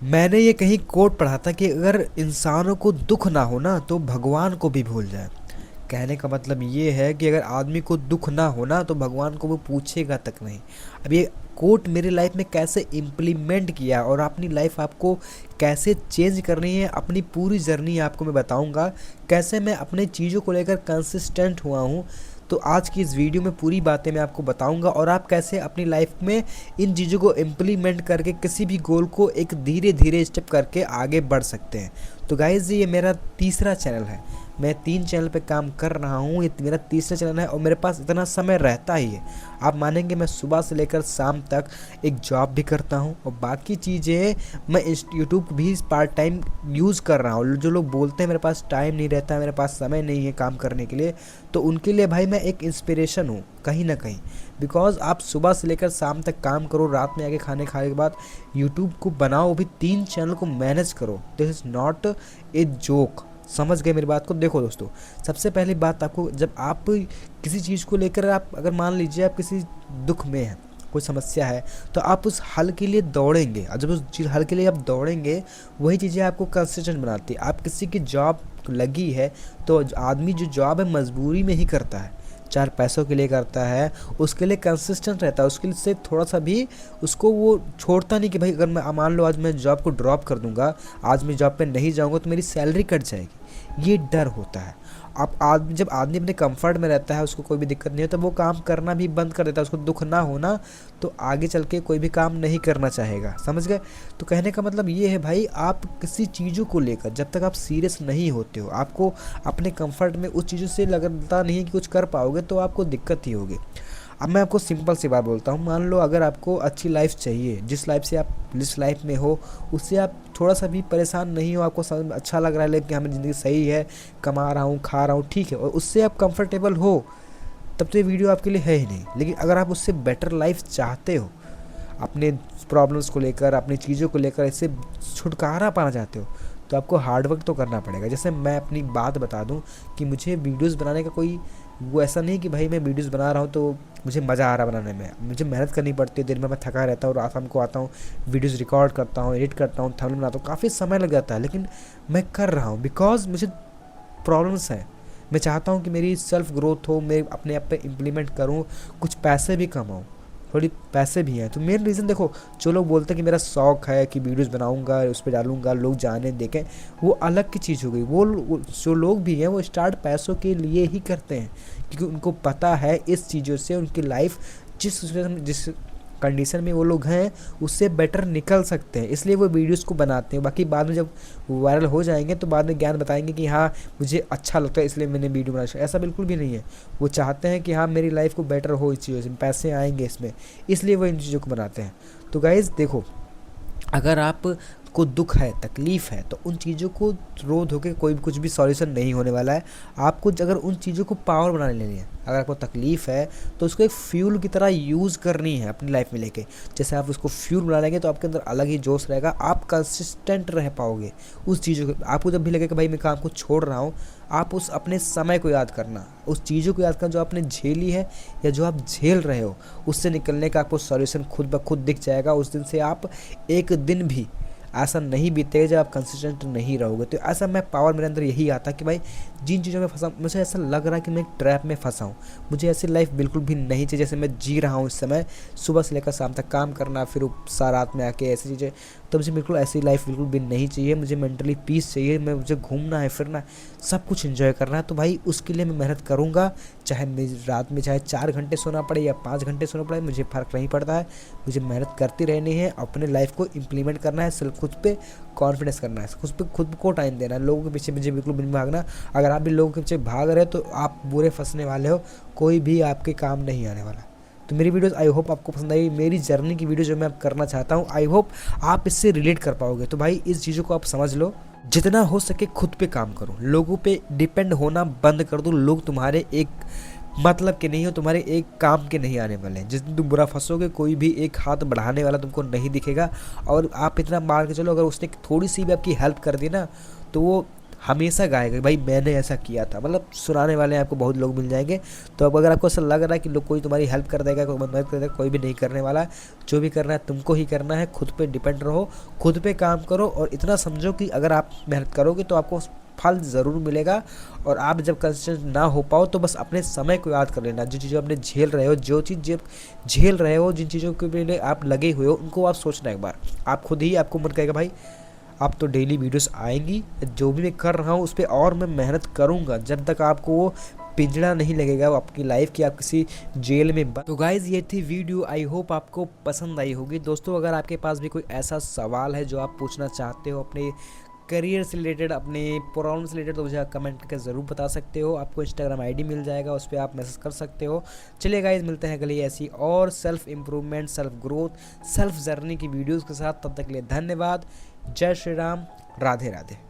मैंने ये कहीं कोट पढ़ा था कि अगर इंसानों को दुख ना हो ना तो भगवान को भी भूल जाए। कहने का मतलब ये है कि अगर आदमी को दुख ना हो ना तो भगवान को वो पूछेगा तक नहीं। अब ये कोट मेरी लाइफ में कैसे इम्प्लीमेंट किया और अपनी लाइफ आपको कैसे चेंज करनी है, अपनी पूरी जर्नी आपको मैं बताऊंगा। कैसे मैं अपने चीज़ों को लेकर कंसिस्टेंट हुआ हूँ। तो आज की इस वीडियो में पूरी बातें मैं आपको बताऊंगा और आप कैसे अपनी लाइफ में इन चीज़ों को इम्प्लीमेंट करके किसी भी गोल को एक धीरे धीरे स्टेप करके आगे बढ़ सकते हैं। तो गाइज़ ये मेरा तीसरा चैनल है। मैं 3 चैनल पे काम कर रहा हूँ, ये मेरा तीसरा चैनल है और मेरे पास इतना समय रहता ही है। आप मानेंगे मैं सुबह से लेकर शाम तक एक जॉब भी करता हूँ और बाकी चीज़ें मैं यूट्यूब भी पार्ट टाइम यूज़ कर रहा हूँ। जो लोग बोलते हैं मेरे पास टाइम नहीं रहता है, मेरे पास समय नहीं है काम करने के लिए, तो उनके लिए भाई मैं एक इंस्पिरेशन हूँ कहीं ना कहीं। बिकॉज आप सुबह से लेकर शाम तक काम करो, रात में आके खाने खाने के बाद यूट्यूब को बनाओ, भी 3 चैनल को मैनेज करो। This is not a joke. समझ गए मेरी बात को? देखो दोस्तों, सबसे पहली बात आपको, जब आप किसी चीज़ को लेकर आप अगर मान लीजिए आप किसी दुख में हैं, कोई समस्या है, तो आप उस हल के लिए दौड़ेंगे और जब उस चीज़ हल के लिए आप दौड़ेंगे वही चीज़ें आपको कंसिस्टेंट बनाती है। आप किसी की जॉब लगी है तो आदमी जो जॉब है मजबूरी में ही करता है, 4 पैसों के लिए करता है, उसके लिए कंसिस्टेंट रहता है, उसके लिए से थोड़ा सा भी उसको वो छोड़ता नहीं कि भाई अगर मैं मान लो आज मैं जॉब को ड्रॉप कर दूंगा, आज मैं जॉब पे नहीं जाऊंगा तो मेरी सैलरी कट जाएगी। ये डर होता है। आप आदमी जब आदमी अपने कंफर्ट में रहता है, उसको कोई भी दिक्कत नहीं है, तो वो काम करना भी बंद कर देता है। उसको दुख ना होना तो आगे चल के कोई भी काम नहीं करना चाहेगा। समझ गए? तो कहने का मतलब ये है भाई, आप किसी चीज़ों को लेकर जब तक आप सीरियस नहीं होते हो, आपको अपने कंफर्ट में उस चीज़ों से लगता नहीं है कि कुछ कर पाओगे, तो आपको दिक्कत ही होगी। अब मैं आपको सिंपल सी बात बोलता हूँ, मान लो अगर आपको अच्छी लाइफ चाहिए, जिस लाइफ में हो उससे आप थोड़ा सा भी परेशान नहीं हो, आपको समझ में अच्छा लग रहा है लेकिन हमें ज़िंदगी सही है, कमा रहा हूँ खा रहा हूँ ठीक है, और उससे आप कंफर्टेबल हो, तब तो ये वीडियो आपके लिए है ही नहीं। लेकिन अगर आप उससे बेटर लाइफ चाहते हो, अपने प्रॉब्लम्स को लेकर, अपनी चीज़ों को लेकर इससे छुटकारा पाना चाहते हो, तो आपको हार्ड वर्क तो करना पड़ेगा। जैसे मैं अपनी बात बता दूं कि मुझे वीडियोस बनाने का कोई वो ऐसा नहीं कि भाई मैं वीडियोस बना रहा हूँ तो मुझे मज़ा आ रहा है बनाने में। मुझे मेहनत करनी पड़ती है, दिन में मैं थका रहता हूँ, रात शाम को आता हूँ, वीडियोस रिकॉर्ड करता हूँ, एडिट करता हूँ, थंबनेल बनाता हूँ, काफ़ी समय लग जाता है, लेकिन मैं कर रहा हूँ बिकॉज मुझे प्रॉब्लम्स हैं। मैं चाहता हूँ कि मेरी सेल्फ ग्रोथ हो, मैं अपने आप पे इम्प्लीमेंट करूँ, कुछ पैसे भी कमाऊँ, थोड़ी पैसे भी हैं। तो मेन रीज़न देखो, जो लोग बोलते हैं कि मेरा शौक़ है कि वीडियोस बनाऊंगा, उस पर डालूंगा, लोग जाने देखें, वो अलग की चीज़ हो गई। वो जो लोग भी हैं वो स्टार्ट पैसों के लिए ही करते हैं, क्योंकि उनको पता है इस चीज़ों से उनकी लाइफ जिस कंडीशन में वो लोग हैं उससे बेटर निकल सकते हैं, इसलिए वो वीडियोस को बनाते हैं। बाकी बाद में जब वायरल हो जाएंगे तो बाद में ज्ञान बताएंगे कि हाँ मुझे अच्छा लगता है इसलिए मैंने वीडियो बनाया। ऐसा बिल्कुल भी नहीं है। वो चाहते हैं कि हाँ मेरी लाइफ को बेटर हो, इस चीज़ों से पैसे आएंगे इसमें, इसलिए वो इन चीज़ों को बनाते हैं। तो गाइज़ देखो, अगर आप को दुख है, तकलीफ़ है, तो उन चीज़ों को रो धो के कोई भी कुछ भी सॉल्यूशन नहीं होने वाला है। आपको अगर उन चीज़ों को पावर बनाने लेनी है, अगर आपको तकलीफ़ है तो उसको एक फ्यूल की तरह यूज़ करनी है अपनी लाइफ में लेके। जैसे आप उसको फ्यूल बना लेंगे तो आपके अंदर अलग ही जोश रहेगा, आप कंसिस्टेंट रह पाओगे उस चीज़ों को। आपको जब भी लगे कि भाई मैं काम को छोड़ रहा हूँ, आप उस अपने समय को याद करना, उस चीज़ों को याद करना जो आपने झेली है या जो आप झेल रहे हो, उससे निकलने का आपको सॉल्यूशन खुद ब खुद दिख जाएगा। उस दिन से आप एक दिन भी ऐसा नहीं बीतेगा जब आप कंसिस्टेंट नहीं रहोगे। तो ऐसा मैं पावर मेरे अंदर यही आता कि भाई जिन चीज़ों में फंसा, मुझे ऐसा लग रहा है कि मैं एक ट्रैप में फंसा हूँ, मुझे ऐसी लाइफ बिल्कुल भी नहीं चाहिए जैसे मैं जी रहा हूँ इस समय। सुबह से लेकर शाम तक काम करना, फिर रात में आके ऐसी चीज़ें, तो मुझे बिल्कुल ऐसी लाइफ बिल्कुल भी नहीं चाहिए। मुझे मेंटली पीस चाहिए, मुझे घूमना है, फिरना है, सब कुछ एंजॉय करना है। तो भाई उसके लिए मैं मेहनत करूँगा, चाहे मेरी रात में चाहे 4 घंटे सोना पड़े या 5 घंटे सोना पड़े, मुझे फ़र्क नहीं पड़ता है। मुझे मेहनत करती रहनी है, अपने लाइफ को इम्प्लीमेंट करना है, सिर्फ खुद पे कॉन्फिडेंस करना है, खुद को टाइम देना है। लोगों के पीछे मुझे बिल्कुल भी नहीं भागना। अगर आप भी लोगों के पीछे भाग रहे हो तो आप बुरे फंसने वाले हो, कोई भी आपके काम नहीं आने वाला। तो मेरी वीडियोस आई होप आपको पसंद आई। मेरी जर्नी की वीडियो जो मैं अब करना चाहता हूँ, आई होप आप इससे रिलेट कर पाओगे। तो भाई इस चीज़ों को आप समझ लो, जितना हो सके खुद पे काम करो, लोगों पे डिपेंड होना बंद कर दो। लोग तुम्हारे एक मतलब के नहीं हो, तुम्हारे एक काम के नहीं आने वाले हैं। जिस दिन तुम बुरा फंसोगे कोई भी एक हाथ बढ़ाने वाला तुमको नहीं दिखेगा। और आप इतना मान के चलो, अगर उसने थोड़ी सी भी आपकी हेल्प कर दी ना, तो वो हमेशा गाएगा भाई मैंने ऐसा किया था, मतलब सुनाने वाले आपको बहुत लोग मिल जाएंगे। तो अब अगर आपको ऐसा लग रहा है कि लोग कोई तुम्हारी हेल्प कर देगा, कोई मदद कर देगा, कोई भी नहीं करने वाला है। जो भी करना है तुमको ही करना है, खुद पे डिपेंड रहो, खुद पे काम करो, और इतना समझो कि अगर आप मेहनत करोगे तो आपको फल ज़रूर मिलेगा। और आप जब कंसिस्टेंट ना हो पाओ तो बस अपने समय को याद कर लेना, जो चीज़ें अपने झेल रहे हो, जो चीज़ जब झेल रहे हो, जिन चीज़ों के लिए आप लगे हुए हो, उनको आप सोचना एक बार। आप खुद ही आपको मन कहेगा भाई अब तो डेली वीडियोस आएंगी, जो भी मैं कर रहा हूँ उस पर और मैं मेहनत करूँगा, जब तक आपको वो पिंजड़ा नहीं लगेगा वो आपकी लाइफ की, आप किसी जेल में बंद। तो गाइज़ ये थी वीडियो, आई होप आपको पसंद आई होगी। दोस्तों अगर आपके पास भी कोई ऐसा सवाल है जो आप पूछना चाहते हो अपने करियर से रिलेटेड, अपने प्रॉब्लम से रिलेटेड, तो मुझे कमेंट करके ज़रूर बता सकते हो। आपको इंस्टाग्राम आईडी मिल जाएगा, उस पर आप मैसेज कर सकते हो। चलिए गाइज मिलते हैं अगली ऐसी और self improvement, self growth, self journey की वीडियोज़ के साथ। तब तक के लिए धन्यवाद। जय श्री राम, राधे राधे।